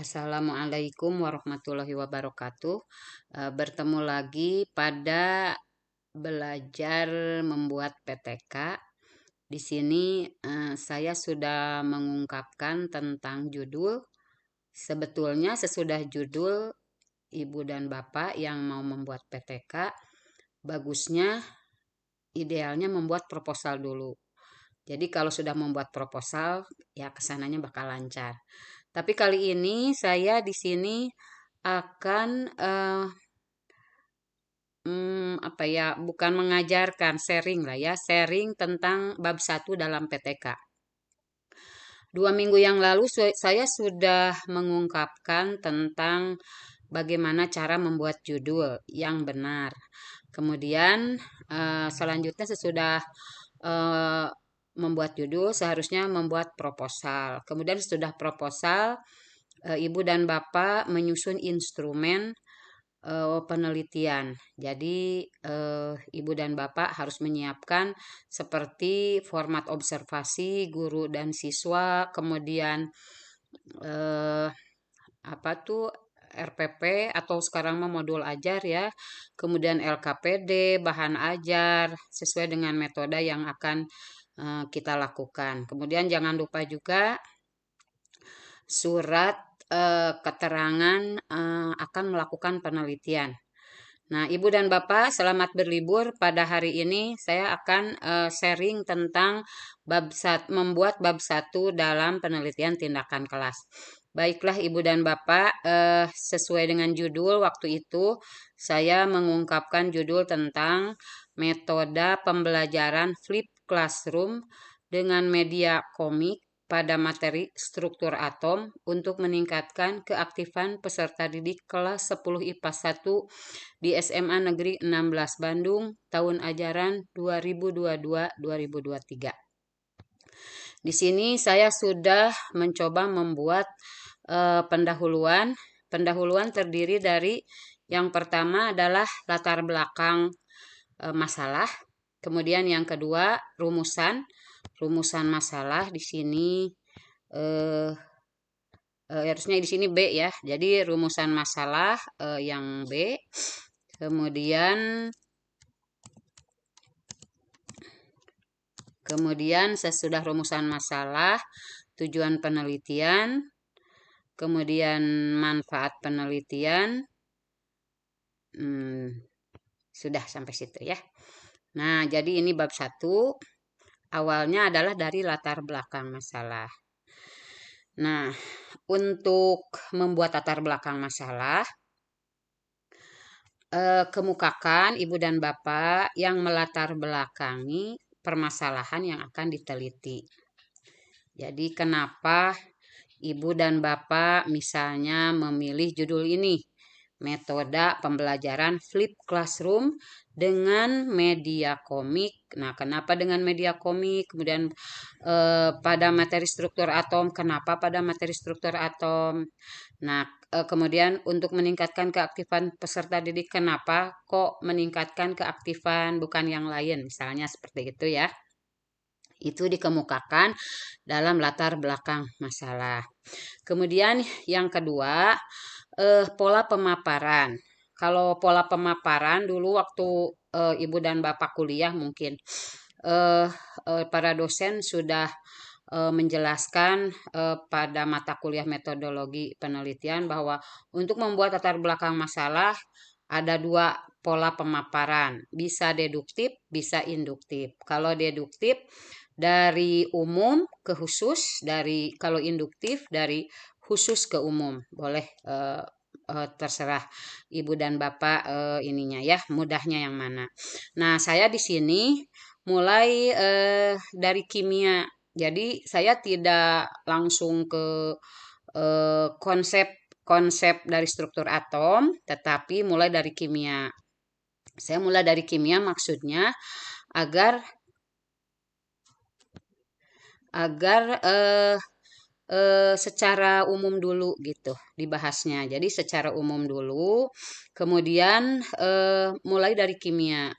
Assalamualaikum warahmatullahi wabarakatuh. Bertemu lagi pada belajar membuat PTK. Di sini saya sudah mengungkapkan tentang judul. Sebetulnya sesudah judul, Ibu dan Bapak yang mau membuat PTK, bagusnya idealnya membuat proposal dulu. Jadi kalau sudah membuat proposal, ya kesananya bakal lancar. Tapi kali ini saya di sini akan apa ya, bukan mengajarkan, sharing lah ya, sharing tentang bab 1 dalam PTK. 2 minggu yang lalu saya sudah mengungkapkan tentang bagaimana cara membuat judul yang benar. Kemudian selanjutnya sesudah eh, membuat judul seharusnya membuat proposal. Kemudian sudah proposal, Ibu dan Bapak menyusun instrumen penelitian. Jadi Ibu dan Bapak harus menyiapkan seperti format observasi guru dan siswa, kemudian eh, apa tuh RPP atau sekarang mah modul ajar ya, kemudian LKPD, bahan ajar sesuai dengan metode yang akan kita lakukan. Kemudian jangan lupa juga surat keterangan akan melakukan penelitian. Nah, Ibu dan Bapak, selamat berlibur. Pada hari ini saya akan sharing tentang membuat bab 1 dalam penelitian tindakan kelas. Baiklah Ibu dan Bapak, sesuai dengan judul waktu itu saya mengungkapkan judul tentang metode pembelajaran flip classroom dengan media komik pada materi struktur atom untuk meningkatkan keaktifan peserta didik kelas 10 IPA 1 di SMA Negeri 16 Bandung tahun ajaran 2022-2023. Di sini saya sudah mencoba membuat pendahuluan. Pendahuluan terdiri dari yang pertama adalah latar belakang masalah, kemudian yang kedua rumusan masalah. Di sini harusnya di sini B ya. Jadi rumusan masalah yang B. Kemudian sesudah rumusan masalah, tujuan penelitian, kemudian manfaat penelitian. Sudah sampai situ ya. Nah, jadi ini bab 1. Awalnya adalah dari latar belakang masalah. Nah, untuk membuat latar belakang masalah, kemukakan Ibu dan Bapak yang melatar belakangi permasalahan yang akan diteliti. Jadi kenapa Ibu dan Bapak misalnya memilih judul ini, metode pembelajaran flip classroom dengan media komik. Nah, kenapa dengan media komik? Kemudian pada materi struktur atom, kenapa pada materi struktur atom? Nah, kemudian untuk meningkatkan keaktifan peserta didik, kenapa kok meningkatkan keaktifan bukan yang lain? Misalnya seperti itu ya. Itu dikemukakan dalam latar belakang masalah. Kemudian yang kedua, pola pemaparan. Kalau pola pemaparan dulu waktu Ibu dan Bapak kuliah mungkin para dosen sudah menjelaskan pada mata kuliah metodologi penelitian bahwa untuk membuat latar belakang masalah ada 2 pola pemaparan, bisa deduktif, bisa induktif. Kalau deduktif dari umum ke khusus, kalau induktif dari khusus ke umum. Boleh terserah Ibu dan Bapak ininya ya, mudahnya yang mana. Nah, saya di sini mulai dari kimia. Jadi saya tidak langsung ke konsep dari struktur atom, tetapi mulai dari kimia. Saya mulai dari kimia maksudnya agar secara umum dulu gitu dibahasnya. Jadi secara umum dulu, kemudian mulai dari kimia.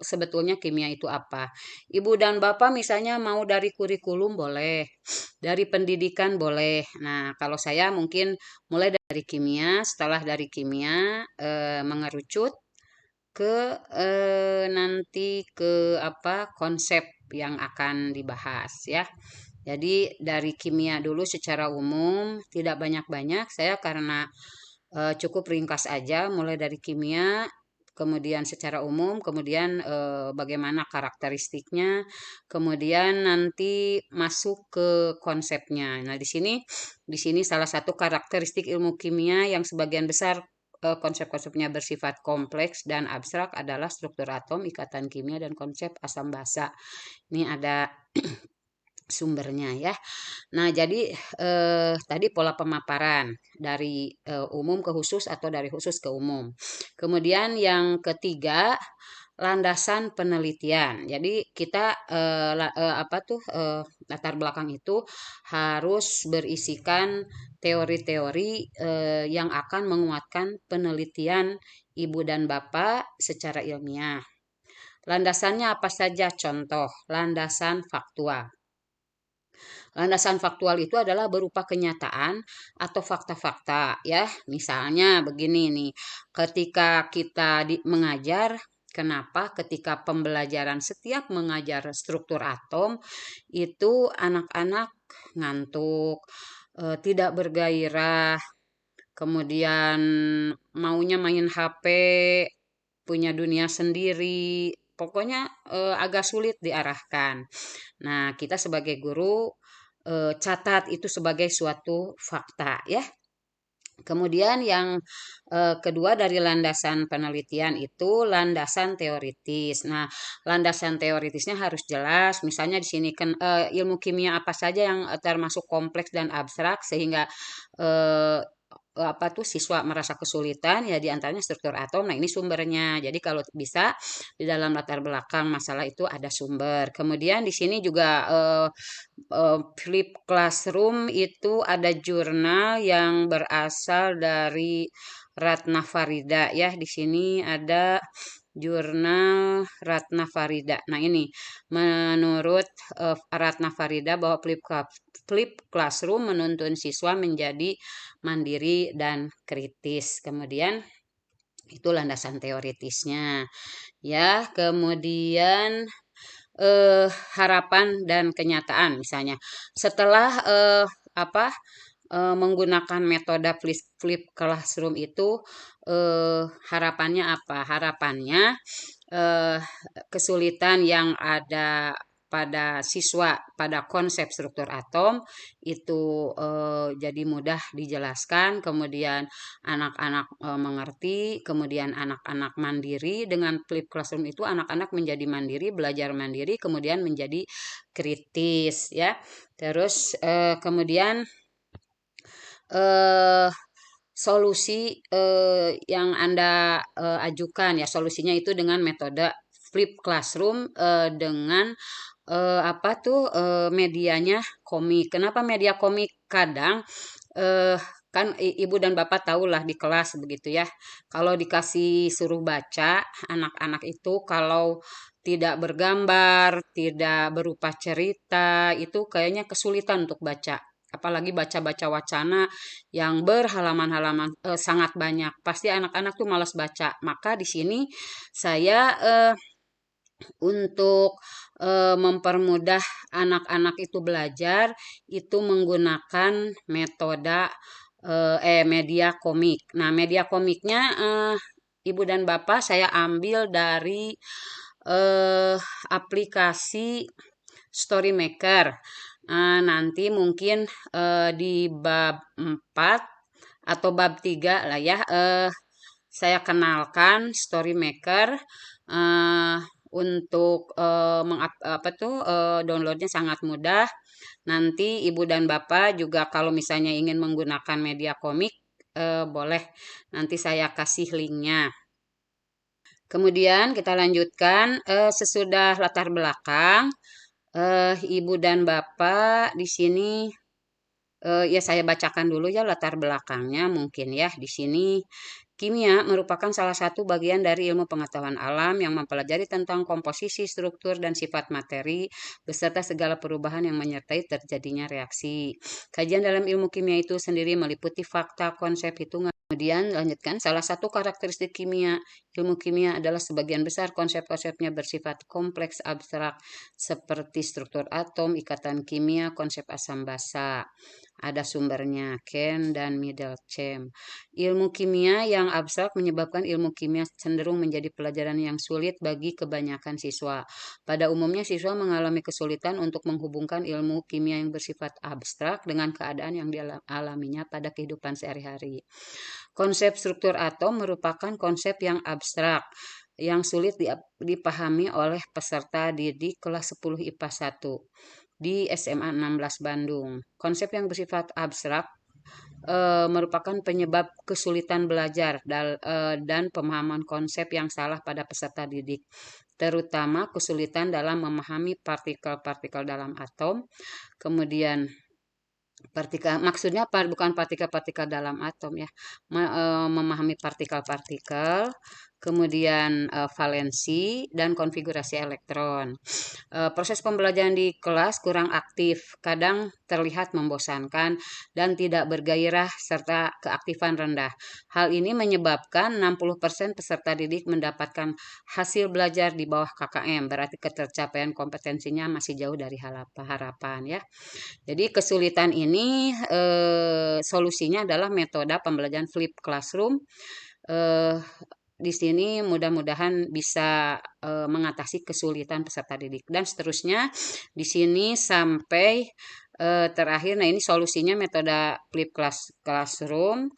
Sebetulnya kimia itu apa? Ibu dan Bapak misalnya mau dari kurikulum boleh, dari pendidikan boleh. Nah, kalau saya mungkin mulai dari kimia, setelah dari kimia mengerucut ke nanti ke apa konsep yang akan dibahas ya. Jadi dari kimia dulu secara umum, tidak banyak-banyak. Saya karena cukup ringkas aja, mulai dari kimia, kemudian secara umum, kemudian bagaimana karakteristiknya, kemudian nanti masuk ke konsepnya. Nah, di sini salah satu karakteristik ilmu kimia yang sebagian besar konsep-konsepnya bersifat kompleks dan abstrak adalah struktur atom, ikatan kimia, dan konsep asam basa. Ini ada sumbernya ya. Nah, jadi tadi pola pemaparan dari umum ke khusus atau dari khusus ke umum. Kemudian yang ketiga, landasan penelitian. Jadi kita apa tuh latar belakang itu harus berisikan teori-teori yang akan menguatkan penelitian ibu dan bapak secara ilmiah. Landasannya apa saja? Contoh, landasan faktual. Landasan faktual itu adalah berupa kenyataan atau fakta-fakta ya. Misalnya begini nih, ketika kita mengajar, kenapa ketika pembelajaran setiap mengajar struktur atom itu anak-anak ngantuk, tidak bergairah, kemudian maunya main HP, punya dunia sendiri, pokoknya agak sulit diarahkan. Nah, kita sebagai guru catat itu sebagai suatu fakta ya. Kemudian yang kedua dari landasan penelitian itu landasan teoritis. Nah, landasan teoritisnya harus jelas. Misalnya di sini kan ilmu kimia apa saja yang termasuk kompleks dan abstrak sehingga eh, apa tuh siswa merasa kesulitan ya diantaranya struktur atom. Nah, ini sumbernya. Jadi kalau bisa di dalam latar belakang masalah itu ada sumber. Kemudian di sini juga Flip Classroom itu ada jurnal yang berasal dari Ratna Farida ya. Di sini ada jurnal Ratna Farida. Nah, ini menurut Ratna Farida bahwa Flip Classroom menuntun siswa menjadi mandiri dan kritis. Kemudian itu landasan teoritisnya. Ya, kemudian harapan dan kenyataan misalnya. Setelah apa menggunakan metode flip classroom itu harapannya apa? Harapannya eh, kesulitan yang ada pada siswa pada konsep struktur atom itu jadi mudah dijelaskan, kemudian anak-anak mengerti, kemudian anak-anak mandiri. Dengan flip classroom itu anak-anak menjadi mandiri, belajar mandiri, kemudian menjadi kritis ya. Terus kemudian eh solusi yang Anda ajukan ya, solusinya itu dengan metode flip classroom dengan apa tuh medianya komik. Kenapa media komik? Kadang eh kan ibu dan bapak tahulah di kelas begitu ya. Kalau dikasih suruh baca, anak-anak itu kalau tidak bergambar, tidak berupa cerita, itu kayaknya kesulitan untuk baca. Apalagi baca-baca wacana yang berhalaman-halaman sangat banyak. Pasti anak-anak tuh malas baca. Maka di sini saya untuk mempermudah anak-anak itu belajar itu menggunakan metode media komik. Nah, media komiknya Ibu dan Bapak saya ambil dari aplikasi Storymaker. Nanti mungkin di bab 4 atau bab 3 lah ya. Saya kenalkan Storymaker eh, untuk apa tuh downloadnya sangat mudah. Nanti ibu dan bapak juga kalau misalnya ingin menggunakan media komik boleh. Nanti saya kasih linknya. Kemudian kita lanjutkan sesudah latar belakang ibu dan bapak di sini Ya saya bacakan dulu ya latar belakangnya mungkin ya. Di sini kimia merupakan salah satu bagian dari ilmu pengetahuan alam yang mempelajari tentang komposisi, struktur, dan sifat materi beserta segala perubahan yang menyertai terjadinya reaksi. Kajian dalam ilmu kimia itu sendiri meliputi fakta, konsep, hitungan. Kemudian lanjutkan, salah satu karakteristik kimia, ilmu kimia adalah sebagian besar konsep-konsepnya bersifat kompleks abstrak seperti struktur atom, ikatan kimia, konsep asam basa. Ada sumbernya, Ken dan Middlechamp. Ilmu kimia yang abstrak menyebabkan ilmu kimia cenderung menjadi pelajaran yang sulit bagi kebanyakan siswa. Pada umumnya siswa mengalami kesulitan untuk menghubungkan ilmu kimia yang bersifat abstrak dengan keadaan yang dialaminya pada kehidupan sehari-hari. Konsep struktur atom merupakan konsep yang abstrak yang sulit dipahami oleh peserta didik kelas 10 IPA 1 di SMA 16 Bandung. Konsep yang bersifat abstrak merupakan penyebab kesulitan belajar dan pemahaman konsep yang salah pada peserta didik, terutama kesulitan dalam memahami partikel-partikel dalam atom, kemudian partikel maksudnya bukan partikel-partikel dalam atom ya, memahami partikel-partikel, kemudian valensi dan konfigurasi elektron. Proses pembelajaran di kelas kurang aktif, kadang terlihat membosankan dan tidak bergairah serta keaktifan rendah. Hal ini menyebabkan 60% peserta didik mendapatkan hasil belajar di bawah KKM, berarti ketercapaian kompetensinya masih jauh dari harapan ya. Jadi kesulitan ini solusinya adalah metode pembelajaran flip classroom. Eh, di sini mudah-mudahan bisa mengatasi kesulitan peserta didik dan seterusnya di sini sampai terakhir. Nah ini solusinya metode flip classroom.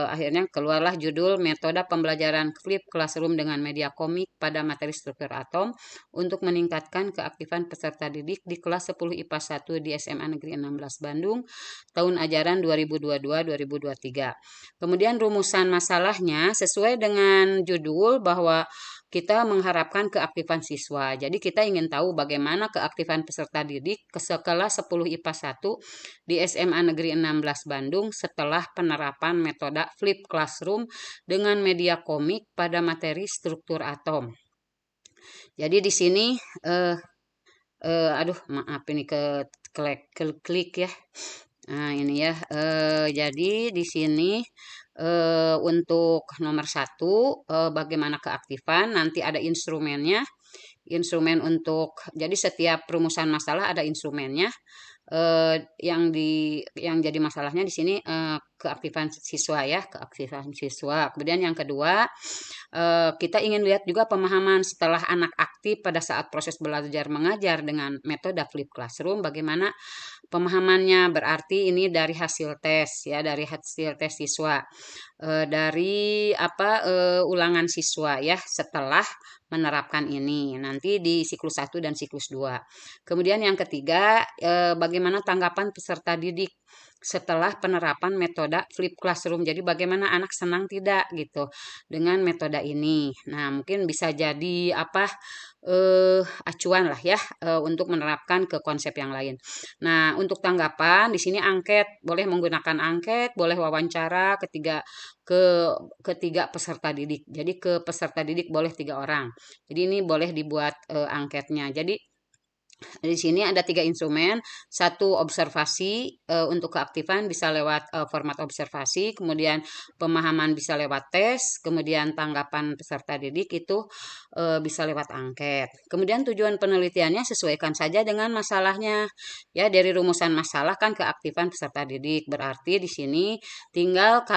Akhirnya keluarlah judul metode pembelajaran flip classroom dengan media komik pada materi struktur atom untuk meningkatkan keaktifan peserta didik di kelas 10 IPA 1 di SMA Negeri 16 Bandung tahun ajaran 2022-2023. Kemudian rumusan masalahnya sesuai dengan judul bahwa kita mengharapkan keaktifan siswa. Jadi kita ingin tahu bagaimana keaktifan peserta didik ke kelas 10 IPA 1 di SMA Negeri 16 Bandung setelah penerapan metode flip classroom dengan media komik pada materi struktur atom. Jadi di sini aduh maaf ini klik ya. Nah ini ya. Jadi di sini untuk nomor 1 bagaimana keaktifan, nanti ada instrumennya. Instrumen untuk jadi setiap rumusan masalah ada instrumennya. Yang jadi masalahnya di sini keaktifan siswa ya, keaktifan siswa. Kemudian yang kedua, kita ingin lihat juga pemahaman setelah anak aktif pada saat proses belajar mengajar dengan metode flip classroom, bagaimana pemahamannya. Berarti ini dari hasil tes ya, dari hasil tes siswa, dari ulangan siswa ya setelah menerapkan ini nanti di siklus 1 dan siklus 2. Kemudian yang ketiga, bagaimana tanggapan peserta didik setelah penerapan metode flip classroom. Jadi bagaimana anak senang tidak gitu dengan metode ini. Nah, mungkin bisa jadi acuan lah ya untuk menerapkan ke konsep yang lain. Nah, untuk tanggapan di sini angket, boleh menggunakan angket, boleh wawancara ketiga peserta didik. Jadi ke peserta didik boleh 3 orang. Jadi ini boleh dibuat angketnya. Jadi di sini ada 3 instrumen, satu observasi untuk keaktifan bisa lewat format observasi, kemudian pemahaman bisa lewat tes, kemudian tanggapan peserta didik itu bisa lewat angket. Kemudian tujuan penelitiannya sesuaikan saja dengan masalahnya. Ya dari rumusan masalah kan keaktifan peserta didik, berarti di sini tinggal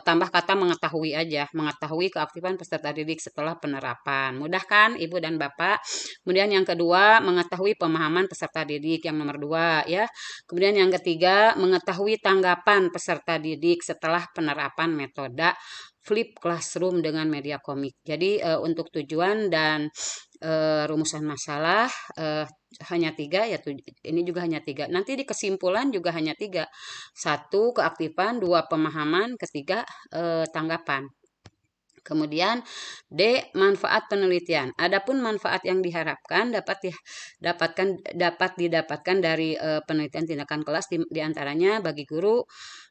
tambah kata mengetahui aja, mengetahui keaktifan peserta didik setelah penerapan. Mudah kan Ibu dan Bapak? Kemudian yang kedua mengetahui pemahaman peserta didik, yang nomor 2 ya. Kemudian yang ketiga mengetahui tanggapan peserta didik setelah penerapan metode flip classroom dengan media komik. Jadi untuk tujuan dan rumusan masalah hanya 3 ya, ini juga hanya 3. Nanti di kesimpulan juga hanya 3. 1 keaktifan, 2 pemahaman, ketiga tanggapan. Kemudian D. Manfaat penelitian. Adapun manfaat yang diharapkan dapat didapatkan dari penelitian tindakan kelas di antaranya bagi guru.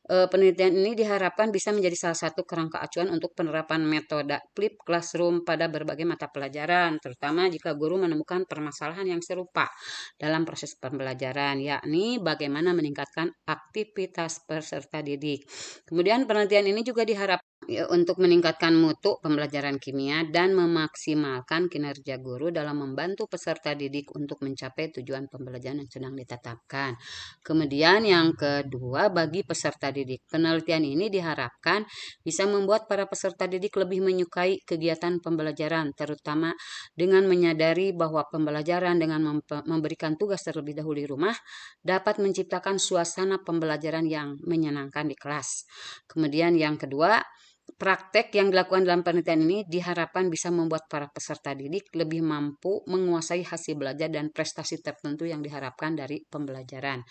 Penelitian ini diharapkan bisa menjadi salah satu kerangka acuan untuk penerapan metode flip classroom pada berbagai mata pelajaran, terutama jika guru menemukan permasalahan yang serupa dalam proses pembelajaran, yakni bagaimana meningkatkan aktivitas peserta didik. Kemudian penelitian ini juga diharapkan untuk meningkatkan mutu pembelajaran kimia dan memaksimalkan kinerja guru dalam membantu peserta didik untuk mencapai tujuan pembelajaran yang sedang ditetapkan. Kemudian yang kedua, bagi peserta didik, penelitian ini diharapkan bisa membuat para peserta didik lebih menyukai kegiatan pembelajaran, terutama dengan menyadari bahwa pembelajaran dengan memberikan tugas terlebih dahulu di rumah dapat menciptakan suasana pembelajaran yang menyenangkan di kelas. Kemudian yang kedua, praktek yang dilakukan dalam penelitian ini diharapkan bisa membuat para peserta didik lebih mampu menguasai hasil belajar dan prestasi tertentu yang diharapkan dari pembelajaran.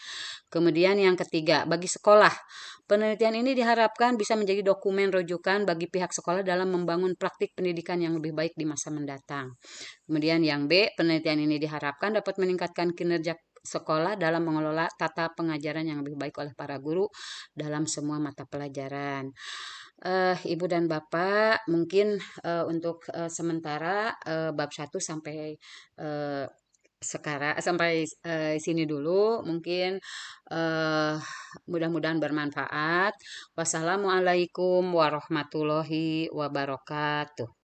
Kemudian yang ketiga, bagi sekolah, penelitian ini diharapkan bisa menjadi dokumen rujukan bagi pihak sekolah dalam membangun praktik pendidikan yang lebih baik di masa mendatang. Kemudian yang B, penelitian ini diharapkan dapat meningkatkan kinerja sekolah dalam mengelola tata pengajaran yang lebih baik oleh para guru dalam semua mata pelajaran. Ibu dan Bapak, mungkin untuk sementara bab 1 sampai sekarang sampai sini dulu. Mungkin mudah-mudahan bermanfaat. Wassalamualaikum warahmatullahi wabarakatuh.